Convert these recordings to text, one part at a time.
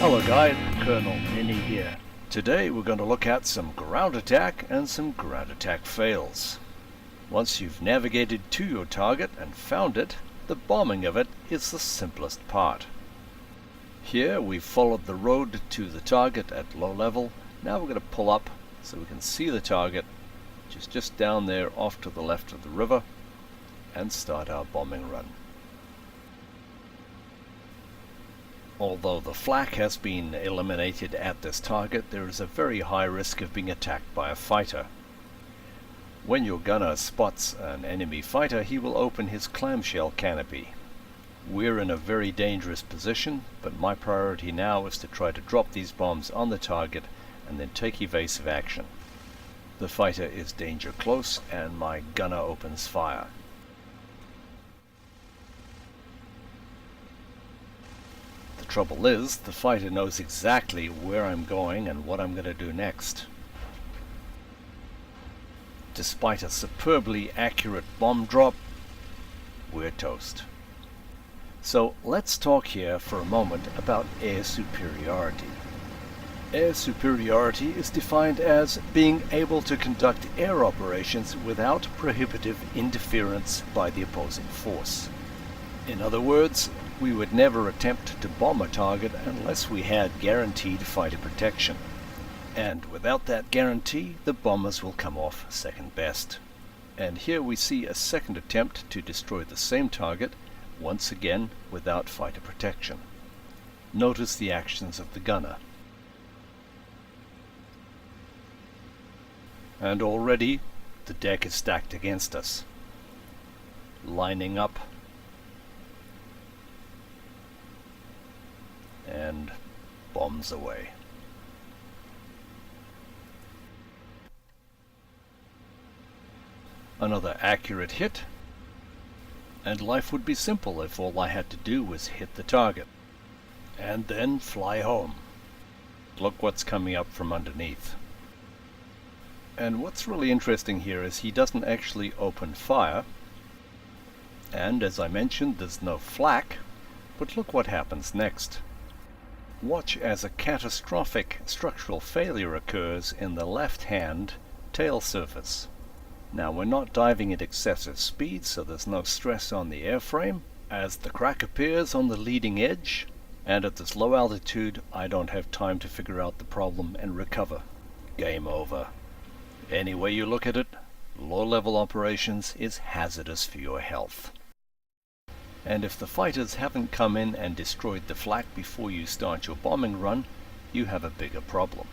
Hello guys, Colonel Ninny here. Today we're going to look at some ground attack and some ground attack fails. Once you've navigated to your target and found it, the bombing of it is the simplest part. Here we've followed the road to the target at low level. Now we're going to pull up so we can see the target, which is just down there off to the left of the river, and start our bombing run. Although the flak has been eliminated at this target, there is a very high risk of being attacked by a fighter. When your gunner spots an enemy fighter, he will open his clamshell canopy. We're in a very dangerous position, but my priority now is to try to drop these bombs on the target and then take evasive action. The fighter is danger close and my gunner opens fire. The trouble is, the fighter knows exactly where I'm going and what I'm going to do next. Despite a superbly accurate bomb drop, we're toast. So let's talk here for a moment about air superiority. Air superiority is defined as being able to conduct air operations without prohibitive interference by the opposing force. In other words, we would never attempt to bomb a target unless we had guaranteed fighter protection. And without that guarantee, the bombers will come off second best. And here we see a second attempt to destroy the same target, once again without fighter protection. Notice the actions of the gunner. And already the deck is stacked against us. Lining up and bombs away. Another accurate hit, and life would be simple if all I had to do was hit the target and then fly home. Look what's coming up from underneath. And what's really interesting here is he doesn't actually open fire, and as I mentioned, there's no flak, but look what happens next. Watch as a catastrophic structural failure occurs in the left-hand tail surface. Now we're not diving at excessive speed, so there's no stress on the airframe. As the crack appears on the leading edge, and at this low altitude, I don't have time to figure out the problem and recover. Game over. Any way you look at it, low-level operations is hazardous for your health. And if the fighters haven't come in and destroyed the flak before you start your bombing run, you have a bigger problem.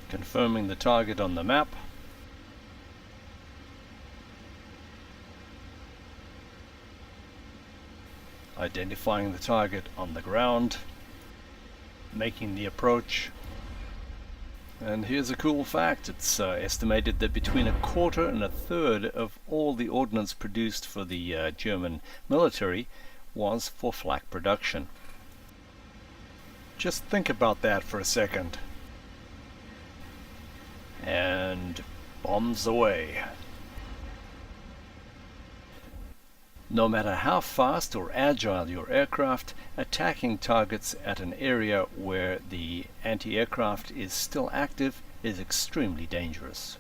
Confirming the target on the map. Identifying the target on the ground. Making the approach. And here's a cool fact. It's estimated that between a quarter and a third of all the ordnance produced for the German military was for flak production. Just think about that for a second. And bombs away. No matter how fast or agile your aircraft, attacking targets at an area where the anti-aircraft is still active is extremely dangerous.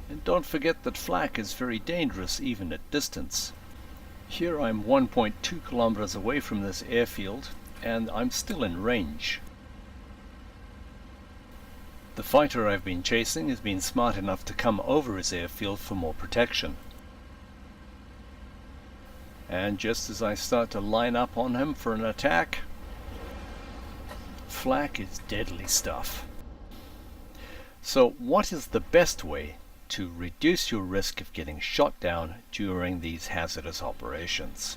And don't forget that flak is very dangerous even at distance. Here I'm 1.2 kilometers away from this airfield, and I'm still in range. The fighter I've been chasing has been smart enough to come over his airfield for more protection. And just as I start to line up on him for an attack, flak is deadly stuff. So what is the best way to reduce your risk of getting shot down during these hazardous operations?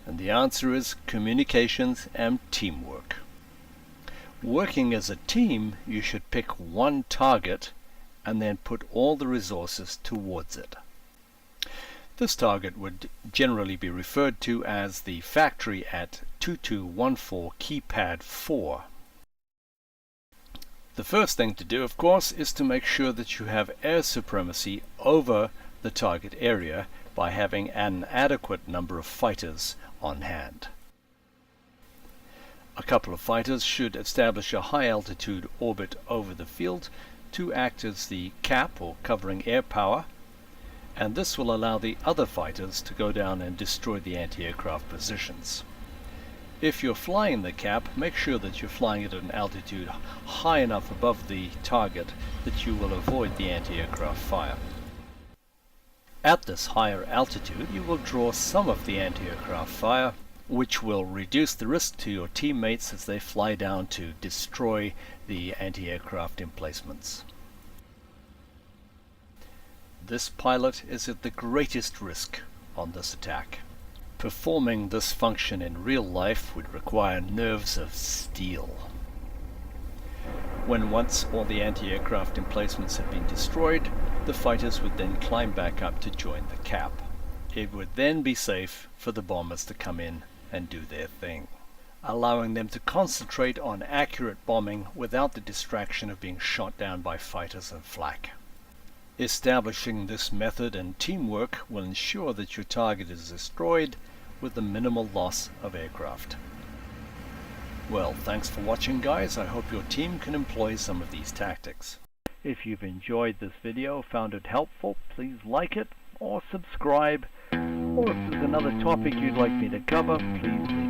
And the answer is communications and teamwork. Working as a team, you should pick one target and then put all the resources towards it. This target would generally be referred to as the factory at 2214 keypad 4. The first thing to do, of course, is to make sure that you have air supremacy over the target area by having an adequate number of fighters on hand. A couple of fighters should establish a high altitude orbit over the field to act as the cap or covering air power, and this will allow the other fighters to go down and destroy the anti-aircraft positions. If you're flying the cap, make sure that you're flying it at an altitude high enough above the target that you will avoid the anti-aircraft fire. At this higher altitude, you will draw some of the anti-aircraft fire, which will reduce the risk to your teammates as they fly down to destroy the anti-aircraft emplacements. This pilot is at the greatest risk on this attack. Performing this function in real life would require nerves of steel. When once all the anti-aircraft emplacements had been destroyed, the fighters would then climb back up to join the cap. It would then be safe for the bombers to come in and do their thing, allowing them to concentrate on accurate bombing without the distraction of being shot down by fighters and flak. Establishing this method and teamwork will ensure that your target is destroyed with the minimal loss of aircraft. Well, thanks for watching, guys. I hope your team can employ some of these tactics. If you've enjoyed this video, found it helpful, please like it or subscribe. Or if there's another topic you'd like me to cover, please leave